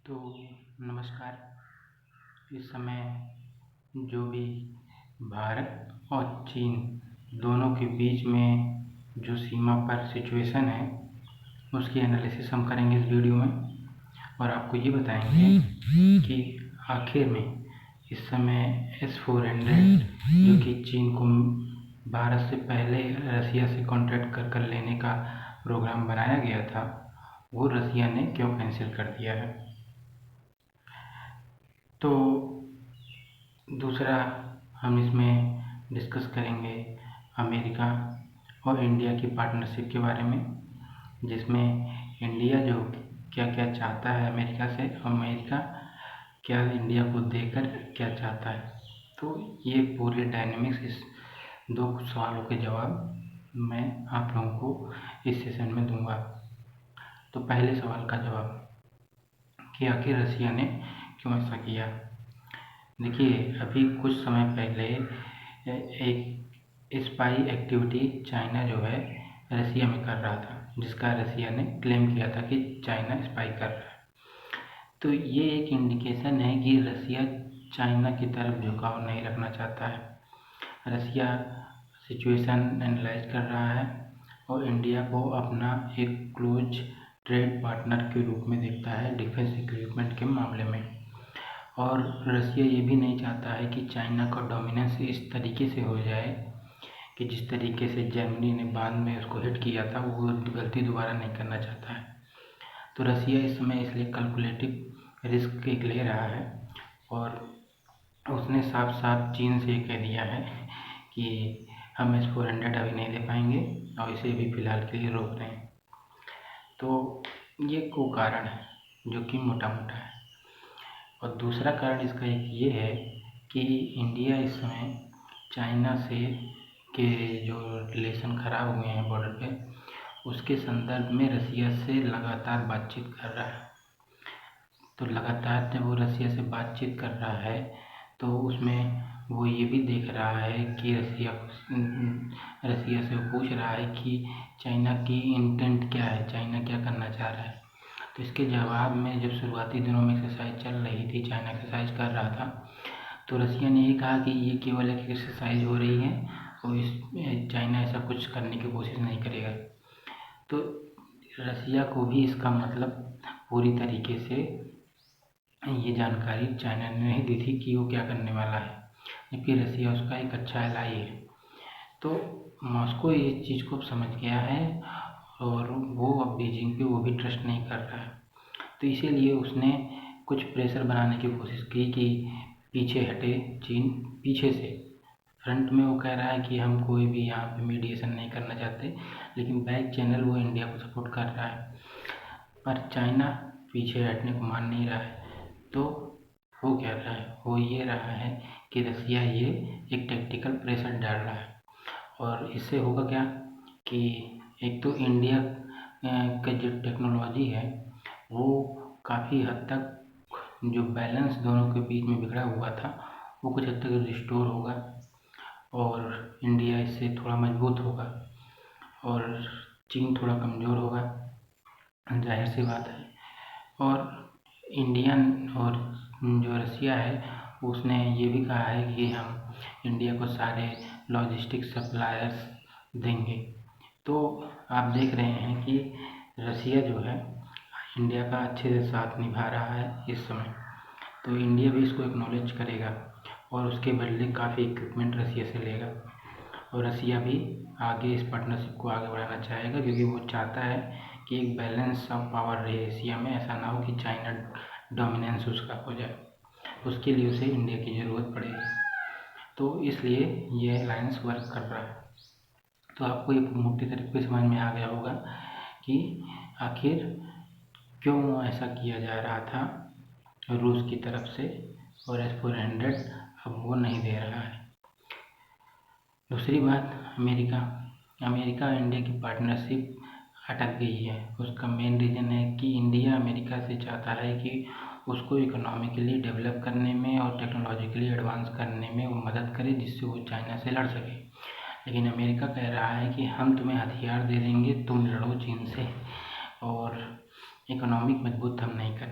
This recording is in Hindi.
तो नमस्कार। इस समय जो भी भारत और चीन दोनों के बीच में जो सीमा पर सिचुएशन है उसकी एनालिसिस हम करेंगे इस वीडियो में, और आपको ये बताएंगे कि आखिर में इस समय S-400 जो कि चीन को भारत से पहले रसिया से कॉन्ट्रैक्ट कर लेने का प्रोग्राम बनाया गया था, वो रसिया ने क्यों कैंसिल कर दिया है। तो दूसरा हम इसमें डिस्कस करेंगे अमेरिका और इंडिया की पार्टनरशिप के बारे में, जिसमें इंडिया जो क्या क्या चाहता है अमेरिका से, अमेरिका क्या इंडिया को देकर क्या चाहता है। तो ये पूरे डायनेमिक्स, इस दो सवालों के जवाब मैं आप लोगों को इस सेशन में दूंगा। तो पहले सवाल का जवाब कि आखिर रसिया ने क्यों ऐसा किया। देखिए, अभी कुछ समय पहले एक स्पाई एक्टिविटी चाइना जो है रसिया में कर रहा था, जिसका रसिया ने क्लेम किया था कि चाइना स्पाई कर रहा है। तो ये एक इंडिकेशन है कि रसिया चाइना की तरफ झुकाव नहीं रखना चाहता है। रसिया सिचुएशन एनालाइज कर रहा है और इंडिया को अपना एक क्लोज ट्रेड पार्टनर के रूप में देखता है डिफेंस इक्विपमेंट के मामले में। और रसिया ये भी नहीं चाहता है कि चाइना का डोमिनेंस इस तरीके से हो जाए कि जिस तरीके से जर्मनी ने बाद में उसको हिट किया था, वो गलती दोबारा नहीं करना चाहता है। तो रसिया इस समय इसलिए कैलकुलेटिव रिस्क एक ले रहा है, और उसने साफ साफ चीन से कह दिया है कि हम S-400 अभी नहीं दे पाएंगे और इसे भी फ़िलहाल के लिए रोक रहे हैं। तो ये को कारण है जो कि मोटा मोटा है। और दूसरा कारण इसका एक ये है कि इंडिया इस समय चाइना से के जो रिलेशन ख़राब हुए हैं बॉर्डर पे, उसके संदर्भ में रसिया से लगातार बातचीत कर रहा है। तो लगातार जब वो रसिया से बातचीत कर रहा है तो उसमें वो ये भी देख रहा है कि रसिया से वो पूछ रहा है कि चाइना की इंटेंट क्या है, चाइना क्या करना चाह रहा है। तो इसके जवाब में जब शुरुआती दिनों में एक्सरसाइज चल रही थी, चाइना एक्सरसाइज कर रहा था, तो रसिया ने ये कहा कि ये केवल एक एक्सरसाइज हो रही है और इस चाइना ऐसा कुछ करने की कोशिश नहीं करेगा। तो रसिया को भी इसका मतलब पूरी तरीके से ये जानकारी चाइना ने नहीं दी थी कि वो क्या करने वाला है, जबकि रसिया उसका एक अच्छा एलाई है। तो मॉस्को इस चीज़ को समझ गया है और वो अब बीजिंग पे वो भी ट्रस्ट नहीं कर रहा है। तो इसीलिए उसने कुछ प्रेशर बनाने की कोशिश की कि पीछे हटे चीन, पीछे से। फ्रंट में वो कह रहा है कि हम कोई भी यहाँ पे मीडिएशन नहीं करना चाहते, लेकिन बैक चैनल वो इंडिया को सपोर्ट कर रहा है, पर चाइना पीछे हटने को मान नहीं रहा है। तो हो क्या रहा है, हो ये रहा है कि रसिया ये एक टैक्टिकल प्रेशर डाल रहा है। और इससे होगा क्या कि एक तो इंडिया का जो टेक्नोलॉजी है वो काफ़ी हद तक, जो बैलेंस दोनों के बीच में बिगड़ा हुआ था, वो कुछ हद तक रिस्टोर होगा और इंडिया इससे थोड़ा मजबूत होगा और चीन थोड़ा कमज़ोर होगा, जाहिर सी बात है। और इंडियन और जो रसिया है उसने ये भी कहा है कि हम इंडिया को सारे लॉजिस्टिक सप्लायर्स देंगे। तो आप देख रहे हैं कि रसिया जो है इंडिया का अच्छे से साथ निभा रहा है इस समय। तो इंडिया भी इसको एक्नॉलेज करेगा और उसके बदले काफ़ी इक्विपमेंट रसिया से लेगा, और रसिया भी आगे इस पार्टनरशिप को आगे बढ़ाना चाहेगा, क्योंकि वो चाहता है कि एक बैलेंस ऑफ पावर रहे एशिया में। ऐसा ना हो कि चाइना डोमिनेंस उसका हो जाए, उसके लिए उसे इंडिया की ज़रूरत पड़ेगी। तो इसलिए ये अलायंस वर्क कर रहा है। तो आपको ये मोटी तरीके से समझ में आ गया होगा कि आखिर क्यों ऐसा किया जा रहा था रूस की तरफ से, और S-400 अब वो नहीं दे रहा है। दूसरी बात, अमेरिका और इंडिया की पार्टनरशिप अटक गई है। उसका मेन रीज़न है कि इंडिया अमेरिका से चाहता है कि उसको इकोनॉमिकली डेवलप करने में और टेक्नोलॉजिकली एडवांस करने में वो मदद करे, जिससे वो चाइना से लड़ सके। लेकिन अमेरिका कह रहा है कि हम तुम्हें हथियार दे देंगे, तुम लड़ो चीन से, और इकोनॉमिक मजबूत हम नहीं कर